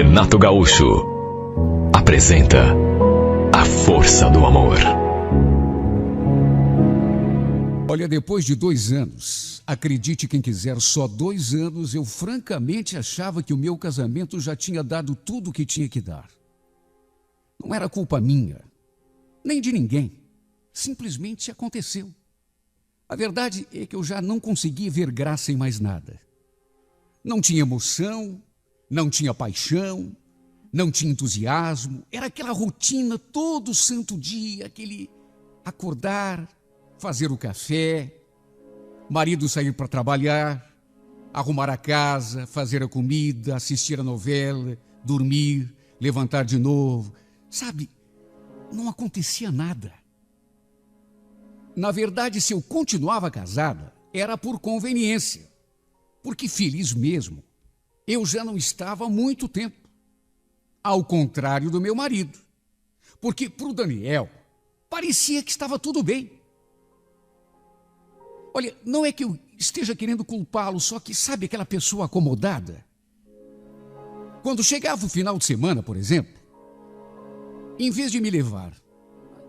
Renato Gaúcho apresenta A Força do Amor. Olha, depois de 2 anos, acredite quem quiser, só 2 anos, eu francamente achava que o meu casamento já tinha dado tudo o que tinha que dar. Não era culpa minha, nem de ninguém. Simplesmente aconteceu. A verdade é que eu já não conseguia ver graça em mais nada. Não tinha emoção, não tinha paixão, não tinha entusiasmo. Era aquela rotina todo santo dia, aquele acordar, fazer o café, marido sair para trabalhar, arrumar a casa, fazer a comida, assistir a novela, dormir, levantar de novo. Sabe, não acontecia nada. Na verdade, se eu continuava casada, era por conveniência. Porque feliz mesmo, eu já não estava há muito tempo. Ao contrário do meu marido. Porque para o Daniel, parecia que estava tudo bem. Olha, não é que eu esteja querendo culpá-lo, só que sabe aquela pessoa acomodada? Quando chegava o final de semana, por exemplo, em vez de me levar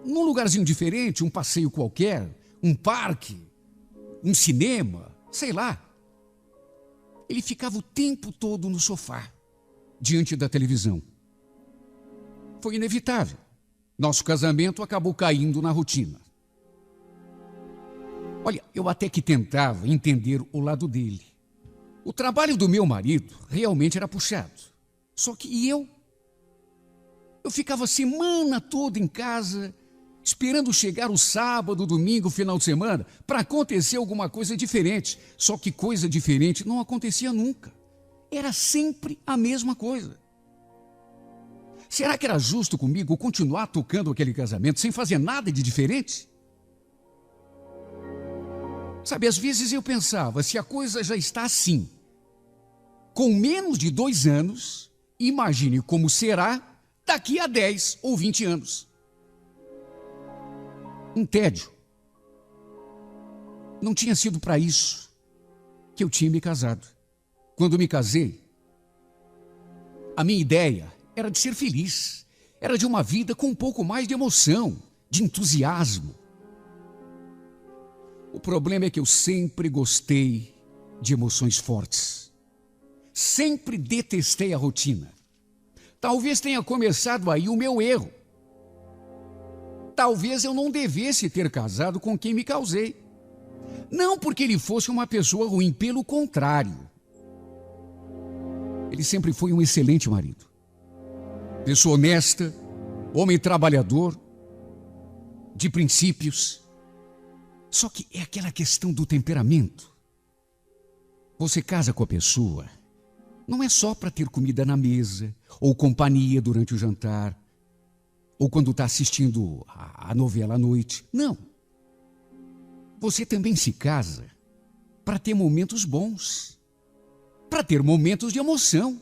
num lugarzinho diferente, um passeio qualquer, um parque, um cinema, sei lá, ele ficava o tempo todo no sofá, diante da televisão. Foi inevitável. Nosso casamento acabou caindo na rotina. Olha, eu até que tentava entender o lado dele. O trabalho do meu marido realmente era puxado. Só que eu ficava a semana toda em casa, esperando chegar o sábado, domingo, final de semana, para acontecer alguma coisa diferente. Só que coisa diferente não acontecia nunca. Era sempre a mesma coisa. Será que era justo comigo continuar tocando aquele casamento sem fazer nada de diferente? Sabe, às vezes eu pensava, se a coisa já está assim, com menos de 2 anos, imagine como será daqui a 10 ou 20 anos. Um tédio. Não tinha sido para isso que eu tinha me casado. Quando me casei, a minha ideia era de ser feliz. Era de uma vida com um pouco mais de emoção, de entusiasmo. O problema é que eu sempre gostei de emoções fortes. Sempre detestei a rotina. Talvez tenha começado aí o meu erro. Talvez eu não devesse ter casado com quem me casei. Não porque ele fosse uma pessoa ruim, pelo contrário. Ele sempre foi um excelente marido. Pessoa honesta, homem trabalhador, de princípios. Só que é aquela questão do temperamento. Você casa com a pessoa, não é só para ter comida na mesa, ou companhia durante o jantar, ou quando está assistindo a novela à noite. Não. Você também se casa para ter momentos bons, para ter momentos de emoção.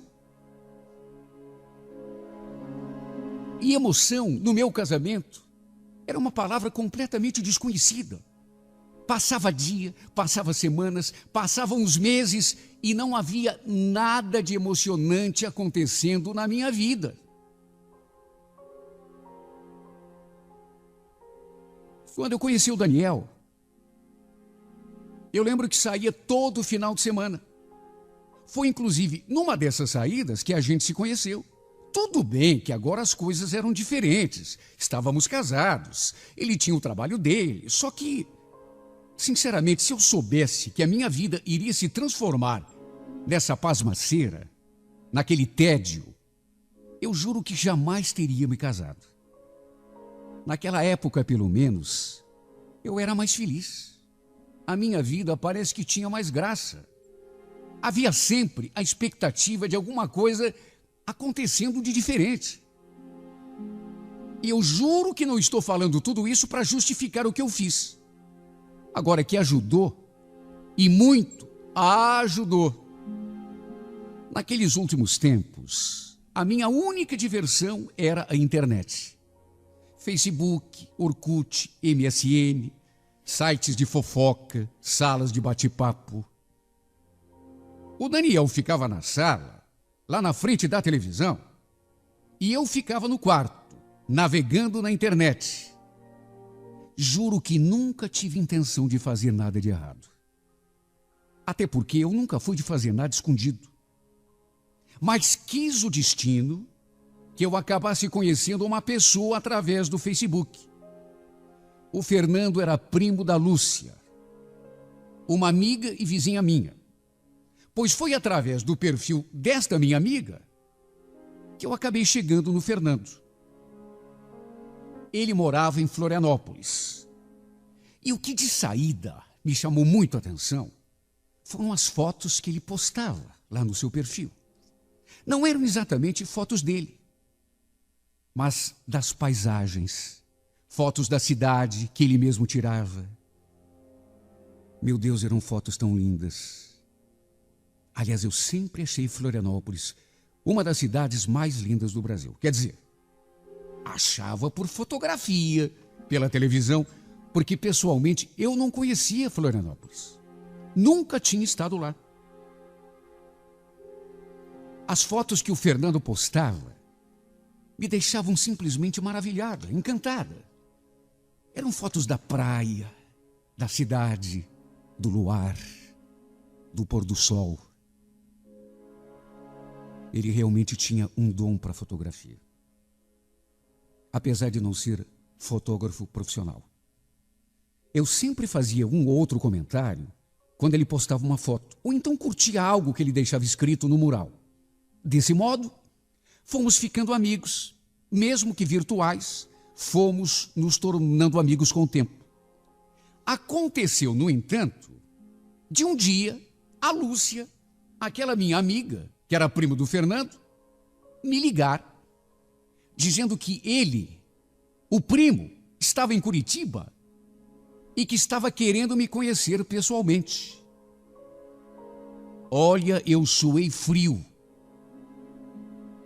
E emoção, no meu casamento, era uma palavra completamente desconhecida. Passava dia, passava semanas, passavam os meses e não havia nada de emocionante acontecendo na minha vida. Quando eu conheci o Daniel, eu lembro que saía todo final de semana. Foi inclusive numa dessas saídas que a gente se conheceu. Tudo bem que agora as coisas eram diferentes. Estávamos casados, ele tinha o trabalho dele, só que, sinceramente, se eu soubesse que a minha vida iria se transformar nessa pasmaceira, naquele tédio, eu juro que jamais teria me casado. Naquela época, pelo menos, eu era mais feliz. A minha vida parece que tinha mais graça. Havia sempre a expectativa de alguma coisa acontecendo de diferente. E eu juro que não estou falando tudo isso para justificar o que eu fiz. Agora, que ajudou, e muito ajudou. Naqueles últimos tempos, a minha única diversão era a internet. Facebook, Orkut, MSN, sites de fofoca, salas de bate-papo. O Daniel ficava na sala lá na frente da televisão, e eu ficava no quarto, navegando na internet. Juro que nunca tive intenção de fazer nada de errado. Até porque eu nunca fui de fazer nada escondido. Mas quis o destino que eu acabasse conhecendo uma pessoa através do Facebook. O Fernando era primo da Lúcia, uma amiga e vizinha minha. Pois foi através do perfil desta minha amiga que eu acabei chegando no Fernando. Ele morava em Florianópolis. E o que de saída me chamou muito a atenção foram as fotos que ele postava lá no seu perfil. Não eram exatamente fotos dele, mas das paisagens, fotos da cidade que ele mesmo tirava. Meu Deus, eram fotos tão lindas. Aliás, eu sempre achei Florianópolis uma das cidades mais lindas do Brasil. Quer dizer, achava por fotografia, pela televisão, porque pessoalmente eu não conhecia Florianópolis. Nunca tinha estado lá. As fotos que o Fernando postava me deixavam simplesmente maravilhada, encantada. Eram fotos da praia, da cidade, do luar, do pôr do sol. Ele realmente tinha um dom para fotografia. Apesar de não ser fotógrafo profissional. Eu sempre fazia um ou outro comentário quando ele postava uma foto, ou então curtia algo que ele deixava escrito no mural. Desse modo, fomos ficando amigos, mesmo que virtuais, fomos nos tornando amigos com o tempo. Aconteceu, no entanto, de um dia, a Lúcia, aquela minha amiga, que era primo do Fernando, me ligar, dizendo que ele, o primo, estava em Curitiba e que estava querendo me conhecer pessoalmente. Olha, eu suei frio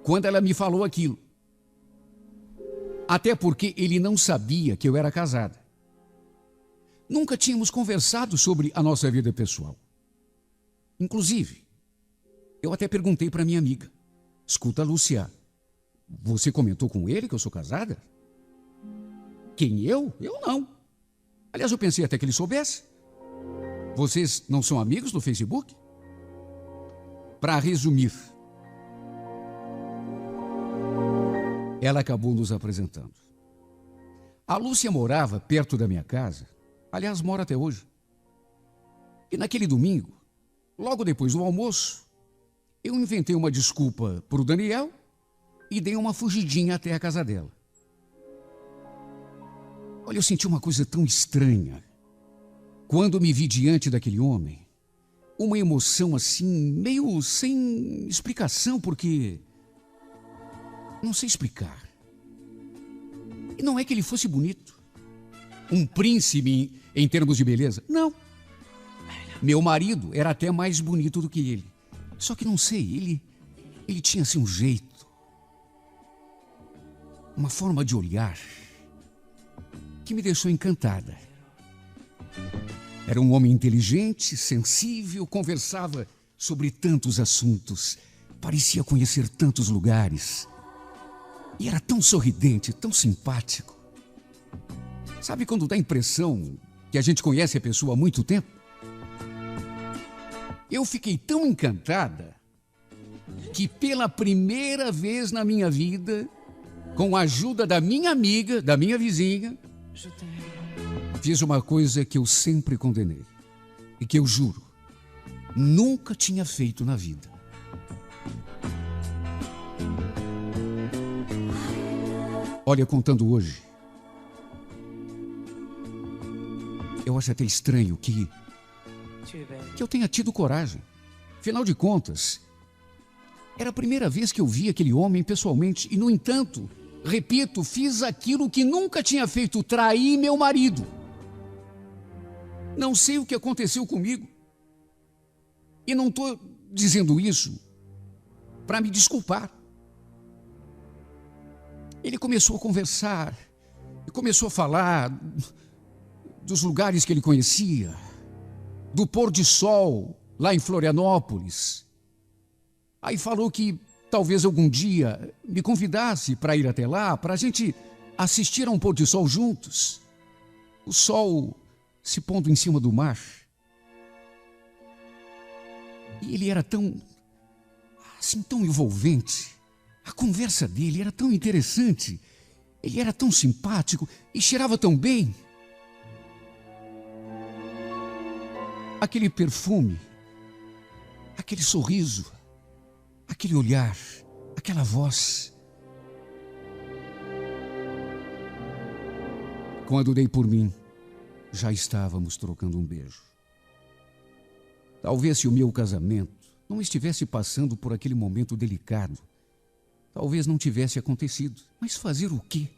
quando ela me falou aquilo. Até porque ele não sabia que eu era casada. Nunca tínhamos conversado sobre a nossa vida pessoal. Inclusive, eu até perguntei para minha amiga: escuta, Lúcia, você comentou com ele que eu sou casada? Quem, eu? Eu não. Aliás, eu pensei até que ele soubesse. Vocês não são amigos no Facebook? Para resumir, ela acabou nos apresentando. A Lúcia morava perto da minha casa, aliás, mora até hoje. E naquele domingo, logo depois do almoço, eu inventei uma desculpa para o Daniel e dei uma fugidinha até a casa dela. Olha, eu senti uma coisa tão estranha quando me vi diante daquele homem. Uma emoção assim, meio sem explicação, porque não sei explicar. E não é que ele fosse bonito, um príncipe em termos de beleza. Não. Meu marido era até mais bonito do que ele. Só que não sei, ele tinha assim um jeito, uma forma de olhar que me deixou encantada. Era um homem inteligente, sensível, conversava sobre tantos assuntos, parecia conhecer tantos lugares. E era tão sorridente, tão simpático. Sabe quando dá a impressão que a gente conhece a pessoa há muito tempo? Eu fiquei tão encantada que pela primeira vez na minha vida, com a ajuda da minha amiga, da minha vizinha, fiz uma coisa que eu sempre condenei e que eu juro, nunca tinha feito na vida. Olha, contando hoje, eu acho até estranho que eu tenha tido coragem. Afinal de contas, era a primeira vez que eu vi aquele homem pessoalmente e, no entanto, repito, fiz aquilo que nunca tinha feito, traí meu marido. Não sei o que aconteceu comigo. E não estou dizendo isso para me desculpar. Ele começou a conversar, começou a falar dos lugares que ele conhecia, do pôr de sol lá em Florianópolis. Aí falou que talvez algum dia me convidasse para ir até lá, para a gente assistir a um pôr de sol juntos. O sol se pondo em cima do mar. E ele era tão envolvente. A conversa dele era tão interessante. Ele era tão simpático e cheirava tão bem. Aquele perfume, aquele sorriso, aquele olhar, aquela voz. Quando dei por mim, já estávamos trocando um beijo. Talvez se o meu casamento não estivesse passando por aquele momento delicado, talvez não tivesse acontecido. Mas fazer o quê?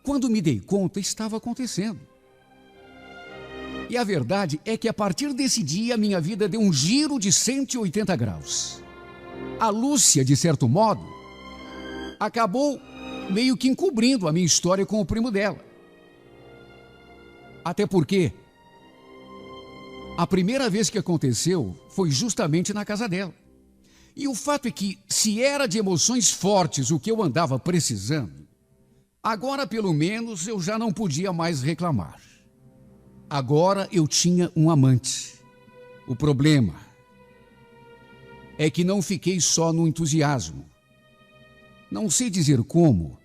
Quando me dei conta, estava acontecendo. E a verdade é que a partir desse dia, minha vida deu um giro de 180 graus. A Lúcia, de certo modo, acabou meio que encobrindo a minha história com o primo dela. Até porque a primeira vez que aconteceu foi justamente na casa dela. E o fato é que, se era de emoções fortes o que eu andava precisando, agora pelo menos eu já não podia mais reclamar. Agora eu tinha um amante. O problema é que não fiquei só no entusiasmo. Não sei dizer como,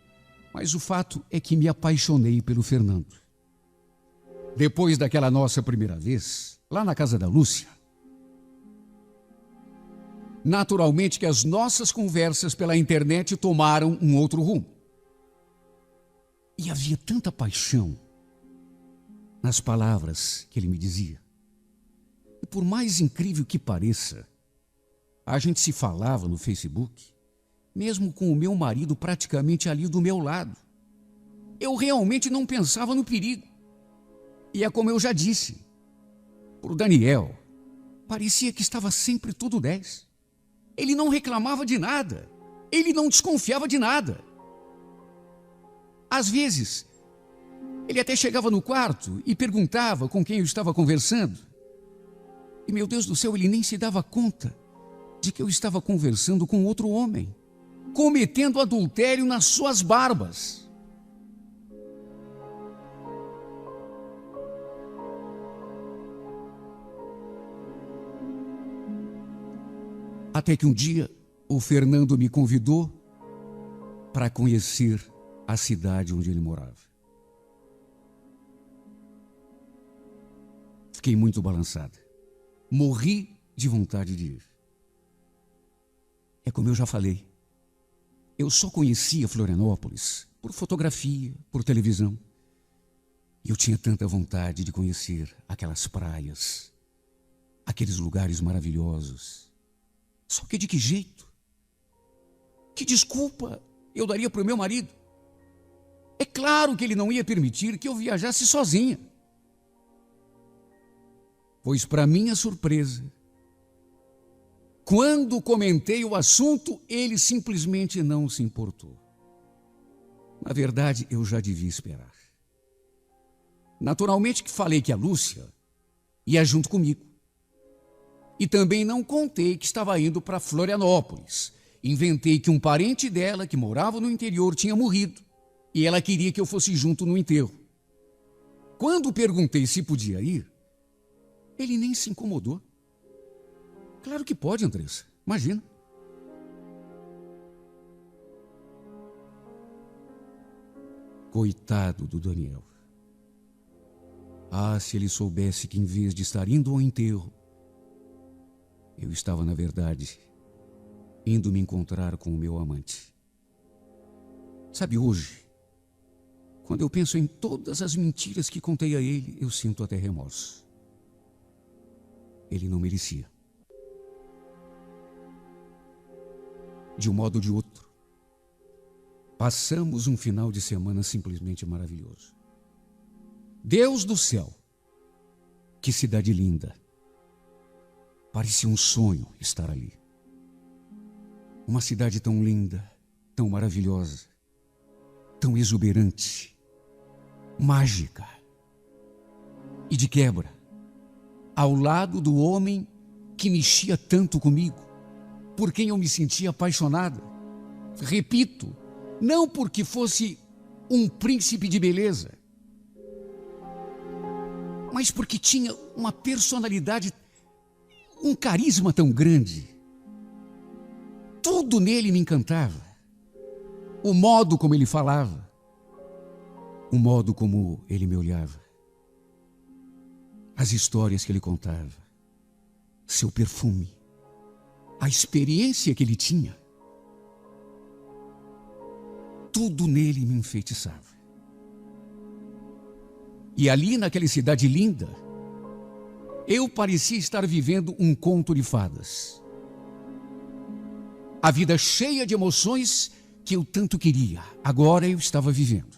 mas o fato é que me apaixonei pelo Fernando. Depois daquela nossa primeira vez, lá na casa da Lúcia, naturalmente que as nossas conversas pela internet tomaram um outro rumo. E havia tanta paixão nas palavras que ele me dizia. E por mais incrível que pareça, a gente se falava no Facebook, mesmo com o meu marido praticamente ali do meu lado. Eu realmente não pensava no perigo. E é como eu já disse, para o Daniel, parecia que estava sempre tudo 10. Ele não reclamava de nada. Ele não desconfiava de nada. Às vezes, ele até chegava no quarto e perguntava com quem eu estava conversando. E, meu Deus do céu, ele nem se dava conta de que eu estava conversando com outro homem, cometendo adultério nas suas barbas. Até que um dia, o Fernando me convidou para conhecer a cidade onde ele morava. Fiquei muito balançada. Morri de vontade de ir. É como eu já falei. Eu só conhecia Florianópolis por fotografia, por televisão. E eu tinha tanta vontade de conhecer aquelas praias, aqueles lugares maravilhosos. Só que de que jeito? Que desculpa eu daria para o meu marido? É claro que ele não ia permitir que eu viajasse sozinha. Pois, para minha surpresa, quando comentei o assunto, ele simplesmente não se importou. Na verdade, eu já devia esperar. Naturalmente que falei que a Lúcia ia junto comigo. E também não contei que estava indo para Florianópolis. Inventei que um parente dela, que morava no interior, tinha morrido. E ela queria que eu fosse junto no enterro. Quando perguntei se podia ir, ele nem se incomodou. Claro que pode, Andressa. Imagina. Coitado do Daniel. Ah, se ele soubesse que em vez de estar indo ao enterro, eu estava, na verdade, indo me encontrar com o meu amante. Sabe, hoje, quando eu penso em todas as mentiras que contei a ele, eu sinto até remorso. Ele não merecia. De um modo ou de outro, passamos um final de semana simplesmente maravilhoso. Deus do céu, que cidade linda. Parecia um sonho estar ali. Uma cidade tão linda, tão maravilhosa, tão exuberante, mágica. E de quebra, ao lado do homem que mexia tanto comigo, por quem eu me sentia apaixonada. Repito, não porque fosse um príncipe de beleza, mas porque tinha uma personalidade, um carisma tão grande. Tudo nele me encantava. O modo como ele falava, o modo como ele me olhava, as histórias que ele contava, seu perfume, a experiência que ele tinha. Tudo nele me enfeitiçava. E ali, naquela cidade linda, eu parecia estar vivendo um conto de fadas. A vida cheia de emoções que eu tanto queria, agora eu estava vivendo.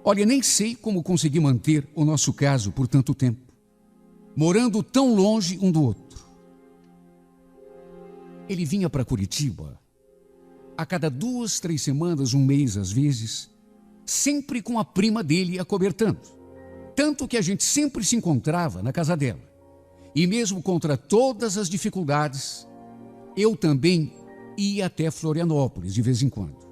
Olha, nem sei como consegui manter o nosso caso por tanto tempo, morando tão longe um do outro. Ele vinha para Curitiba a cada 2, 3 semanas, um mês às vezes, sempre com a prima dele acobertando. Tanto que a gente sempre se encontrava na casa dela. E mesmo contra todas as dificuldades, eu também ia até Florianópolis de vez em quando.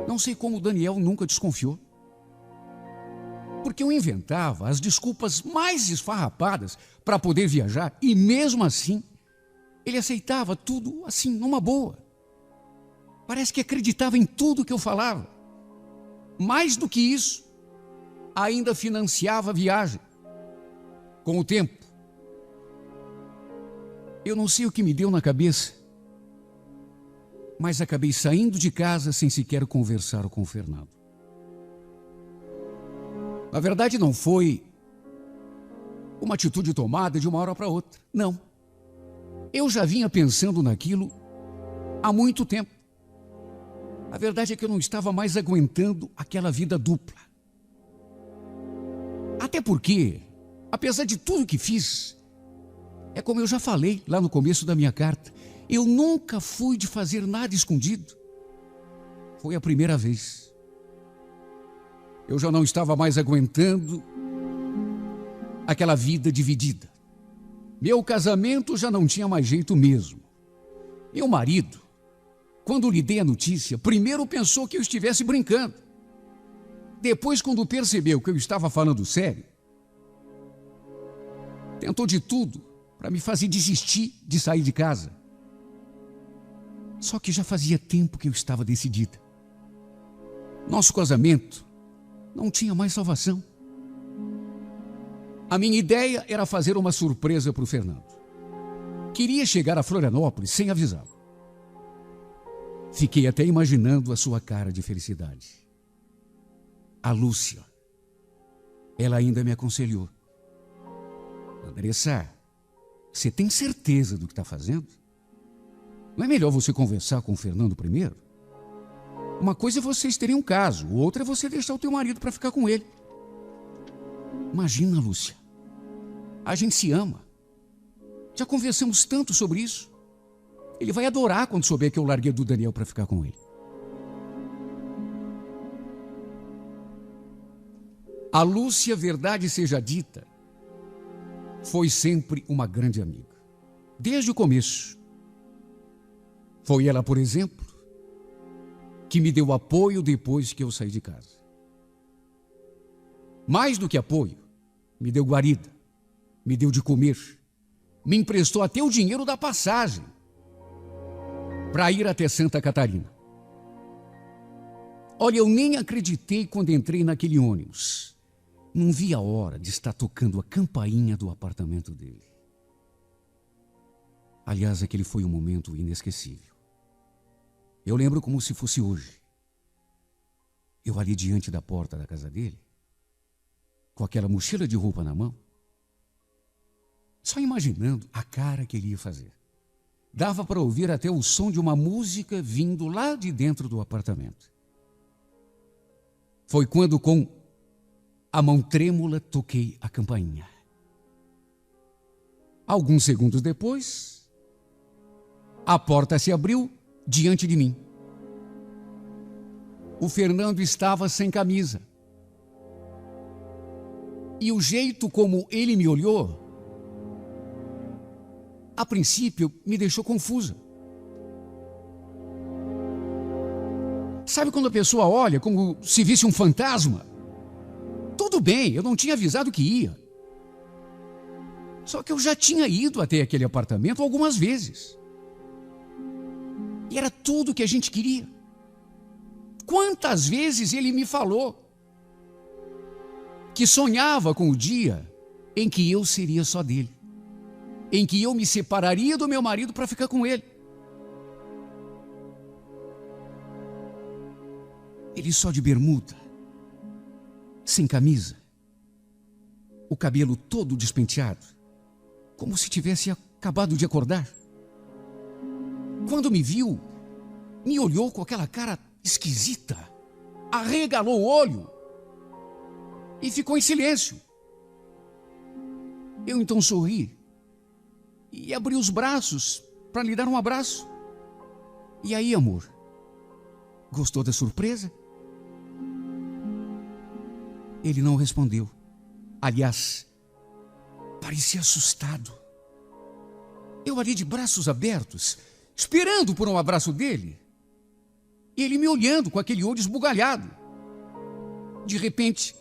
Não sei como o Daniel nunca desconfiou. Porque eu inventava as desculpas mais esfarrapadas para poder viajar e mesmo assim, ele aceitava tudo assim, numa boa. Parece que acreditava em tudo que eu falava. Mais do que isso, ainda financiava a viagem. Com o tempo, eu não sei o que me deu na cabeça, mas acabei saindo de casa sem sequer conversar com o Fernando. Na verdade, não foi uma atitude tomada de uma hora para outra. Não. Eu já vinha pensando naquilo há muito tempo. A verdade é que eu não estava mais aguentando aquela vida dupla. Até porque, apesar de tudo que fiz, é como eu já falei lá no começo da minha carta, eu nunca fui de fazer nada escondido. Foi a primeira vez. Eu já não estava mais aguentando aquela vida dividida. Meu casamento já não tinha mais jeito mesmo. Meu marido, quando lhe dei a notícia, primeiro pensou que eu estivesse brincando. Depois, quando percebeu que eu estava falando sério, tentou de tudo para me fazer desistir de sair de casa. Só que já fazia tempo que eu estava decidida. Nosso casamento não tinha mais salvação. A minha ideia era fazer uma surpresa para o Fernando. Queria chegar a Florianópolis sem avisá-lo. Fiquei até imaginando a sua cara de felicidade. A Lúcia, ela ainda me aconselhou. Andressa, você tem certeza do que está fazendo? Não é melhor você conversar com o Fernando primeiro? Uma coisa é vocês terem um caso, outra é você deixar o teu marido para ficar com ele. Imagina, Lúcia, a gente se ama. Já conversamos tanto sobre isso. Ele vai adorar quando souber que eu larguei do Daniel para ficar com ele. A Lúcia, verdade seja dita, foi sempre uma grande amiga. Desde o começo. Foi ela, por exemplo, que me deu apoio depois que eu saí de casa. Mais do que apoio, me deu guarida, me deu de comer, me emprestou até o dinheiro da passagem para ir até Santa Catarina. Olha, eu nem acreditei quando entrei naquele ônibus. Não vi a hora de estar tocando a campainha do apartamento dele. Aliás, aquele foi um momento inesquecível. Eu lembro como se fosse hoje. Eu ali diante da porta da casa dele, com aquela mochila de roupa na mão, só imaginando a cara que ele ia fazer. Dava para ouvir até o som de uma música vindo lá de dentro do apartamento. Foi quando, com a mão trêmula, toquei a campainha. Alguns segundos depois, a porta se abriu diante de mim. O Fernando estava sem camisa. E o jeito como ele me olhou a princípio, me deixou confusa. Sabe quando a pessoa olha como se visse um fantasma? Tudo bem, eu não tinha avisado que ia. Só que eu já tinha ido até aquele apartamento algumas vezes. E era tudo que a gente queria. Quantas vezes ele me falou que sonhava com o dia em que eu seria só dele, em que eu me separaria do meu marido para ficar com ele. Ele só de bermuda, sem camisa, o cabelo todo despenteado, como se tivesse acabado de acordar. Quando me viu, me olhou com aquela cara esquisita, arregalou o olho e ficou em silêncio. Eu então sorri e abri os braços para lhe dar um abraço. E aí, amor, gostou da surpresa? Ele não respondeu. Aliás, parecia assustado. Eu ali de braços abertos, esperando por um abraço dele. E ele me olhando com aquele olho esbugalhado. De repente,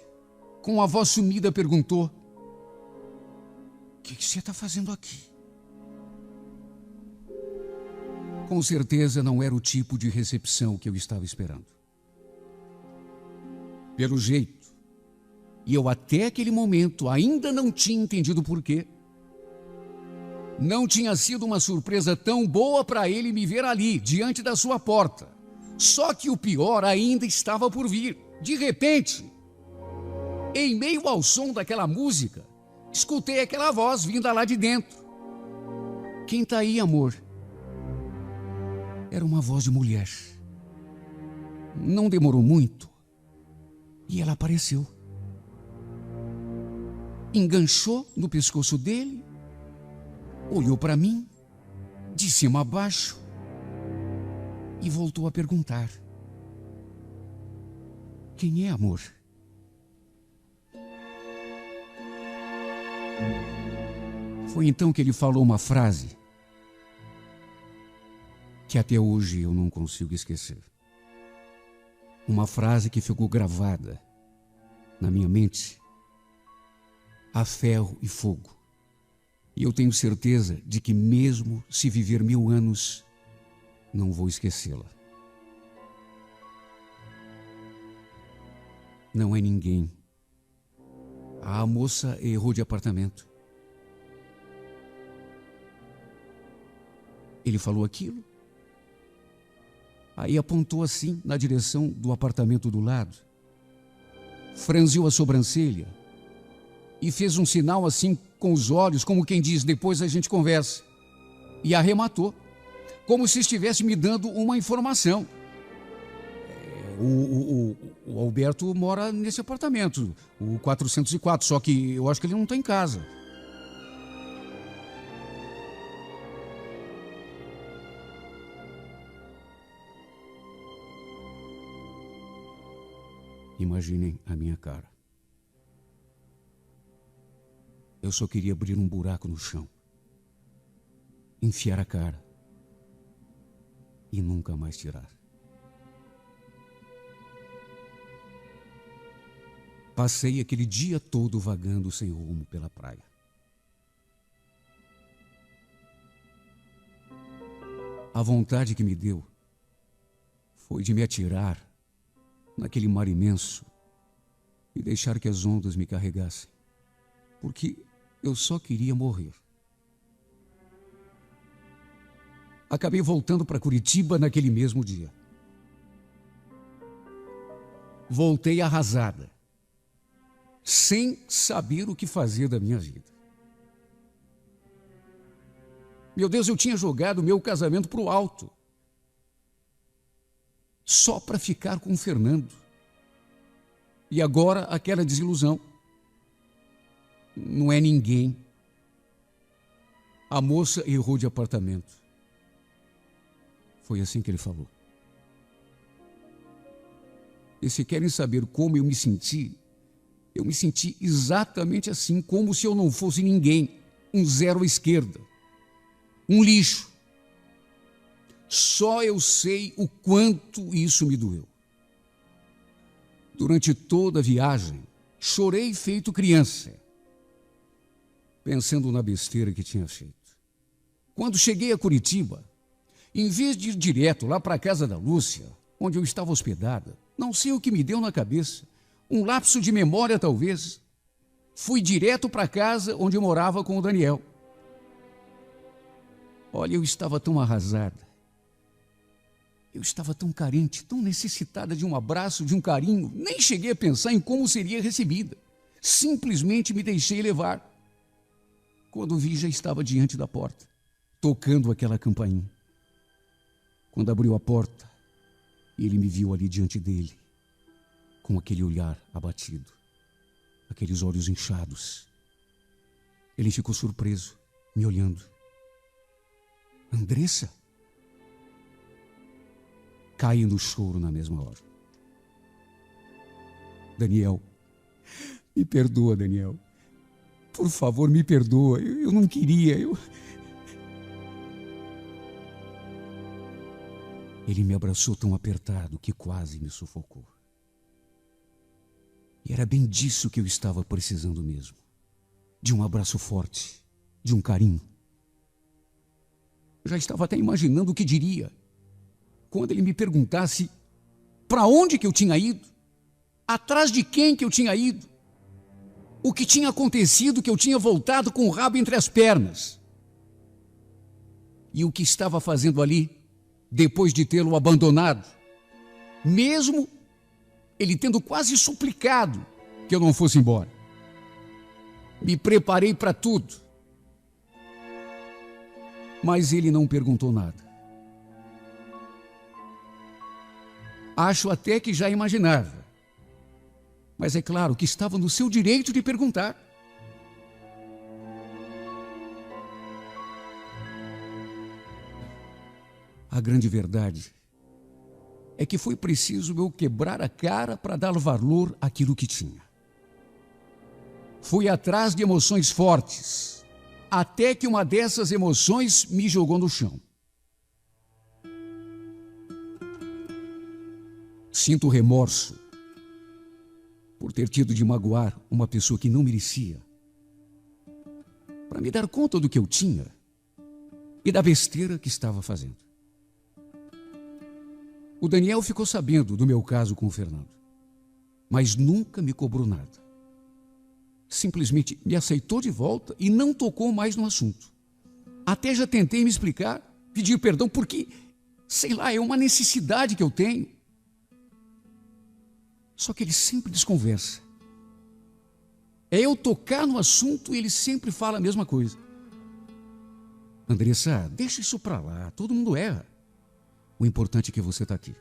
com a voz sumida, perguntou: "O que você está fazendo aqui?" Com certeza não era o tipo de recepção que eu estava esperando. Pelo jeito, e eu até aquele momento ainda não tinha entendido por quê, não tinha sido uma surpresa tão boa para ele me ver ali, diante da sua porta. Só que o pior ainda estava por vir. De repente, em meio ao som daquela música, escutei aquela voz vinda lá de dentro. "Quem está aí, amor?" Era uma voz de mulher. Não demorou muito e ela apareceu. Enganchou no pescoço dele, olhou para mim, de cima a baixo, e voltou a perguntar: "Quem é, amor?" Foi então que ele falou uma frase que até hoje eu não consigo esquecer. Uma frase que ficou gravada na minha mente a ferro e fogo. E eu tenho certeza de que mesmo se viver 1000 anos, não vou esquecê-la. Não é ninguém. A moça errou de apartamento. Ele falou aquilo. Aí apontou assim na direção do apartamento do lado. Franziu a sobrancelha e fez um sinal assim com os olhos, como quem diz: "Depois a gente conversa." E arrematou, como se estivesse me dando uma informação. O Alberto mora nesse apartamento, o 404, só que eu acho que ele não está em casa. Imaginem a minha cara. Eu só queria abrir um buraco no chão, enfiar a cara e nunca mais tirar. Passei aquele dia todo vagando sem rumo pela praia. A vontade que me deu foi de me atirar naquele mar imenso e deixar que as ondas me carregassem, porque eu só queria morrer. Acabei voltando para Curitiba naquele mesmo dia. Voltei arrasada, sem saber o que fazer da minha vida. Meu Deus, eu tinha jogado meu casamento para o alto, só para ficar com o Fernando. E agora aquela desilusão. Não é ninguém. A moça errou de apartamento. Foi assim que ele falou. E se querem saber como eu me senti exatamente assim, como se eu não fosse ninguém, um zero à esquerda. um lixo. Só eu sei o quanto isso me doeu. Durante toda a viagem, chorei feito criança, pensando na besteira que tinha feito. Quando cheguei a Curitiba, em vez de ir direto lá para a casa da Lúcia, onde eu estava hospedada, não sei o que me deu na cabeça, um lapso de memória talvez, fui direto para a casa onde eu morava com o Daniel. Olha, eu estava tão arrasada, eu estava tão carente, tão necessitada de um abraço, de um carinho, nem cheguei a pensar em como seria recebida. Simplesmente me deixei levar. Quando vi, já estava diante da porta, tocando aquela campainha. Quando abriu a porta, ele me viu ali diante dele, com aquele olhar abatido, aqueles olhos inchados. Ele ficou surpreso, me olhando. Andressa? Caí no choro na mesma hora. Daniel, me perdoa, Daniel. Por favor, me perdoa. Eu não queria. Ele me abraçou tão apertado que quase me sufocou. E era bem disso que eu estava precisando mesmo. De um abraço forte, de um carinho. Eu já estava até imaginando o que diria quando ele me perguntasse para onde que eu tinha ido, atrás de quem que eu tinha ido, o que tinha acontecido que eu tinha voltado com o rabo entre as pernas e o que estava fazendo ali depois de tê-lo abandonado, mesmo ele tendo quase suplicado que eu não fosse embora. Me preparei para tudo, mas ele não perguntou nada. Acho até que já imaginava, mas é claro que estava no seu direito de perguntar. A grande verdade é que foi preciso eu quebrar a cara para dar valor àquilo que tinha. Fui atrás de emoções fortes, até que uma dessas emoções me jogou no chão. Sinto remorso por ter tido de magoar uma pessoa que não merecia, para me dar conta do que eu tinha e da besteira que estava fazendo. O Daniel ficou sabendo do meu caso com o Fernando, mas nunca me cobrou nada. Simplesmente me aceitou de volta e não tocou mais no assunto. Até já tentei me explicar, pedir perdão, porque, sei lá, é uma necessidade que eu tenho. Só que ele sempre desconversa. É eu tocar no assunto e ele sempre fala a mesma coisa. Andressa, deixa isso pra lá, todo mundo erra. O importante é que você está aqui.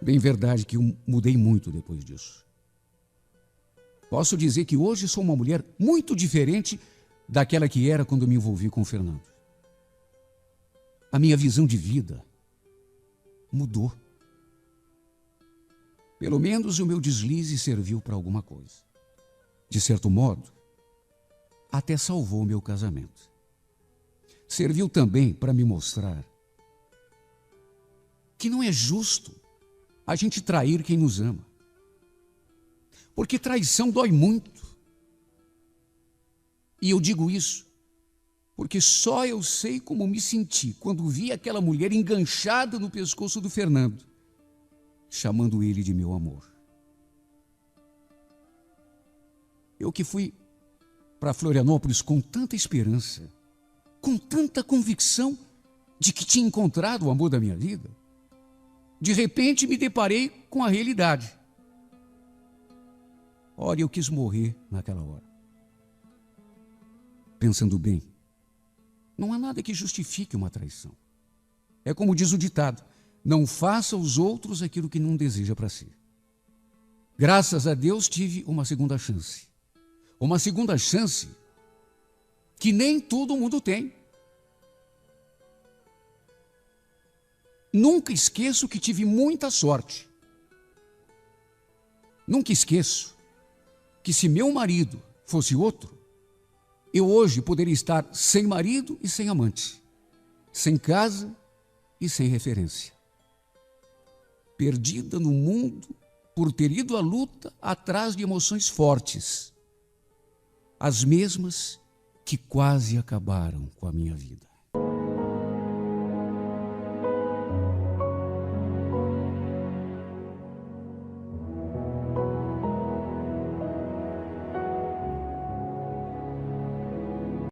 Bem verdade que eu mudei muito depois disso. Posso dizer que hoje sou uma mulher muito diferente daquela que era quando me envolvi com o Fernando. A minha visão de vida mudou. Pelo menos o meu deslize serviu para alguma coisa. De certo modo, até salvou o meu casamento. Serviu também para me mostrar que não é justo a gente trair quem nos ama. Porque traição dói muito. E eu digo isso porque só eu sei como me senti quando vi aquela mulher enganchada no pescoço do Fernando, chamando ele de meu amor. Eu que fui para Florianópolis com tanta esperança, com tanta convicção de que tinha encontrado o amor da minha vida, de repente me deparei com a realidade. Ora, eu quis morrer naquela hora. Pensando bem, não há nada que justifique uma traição. É como diz o ditado: não faça aos outros aquilo que não deseja para si. Graças a Deus tive uma segunda chance. Uma segunda chance que nem todo mundo tem. Nunca esqueço que tive muita sorte. Nunca esqueço que se meu marido fosse outro, eu hoje poderia estar sem marido e sem amante, sem casa e sem referência. Perdida no mundo por ter ido à luta atrás de emoções fortes, as mesmas que quase acabaram com a minha vida.